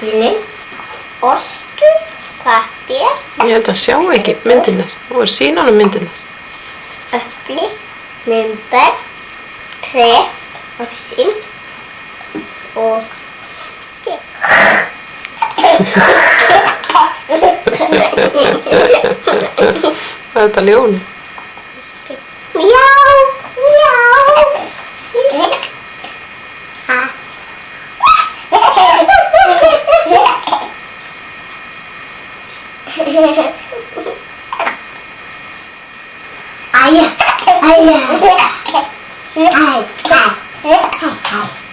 Bílinn, ostur, pappír, Ég held að sjá ekki myndirnar. Þú er sína honum myndirnar. epli, myndir, tre, appelsín og Hvað er þetta ljón? mjá, mjá. Ha. Æja, æja, æ, æ, æ, æ.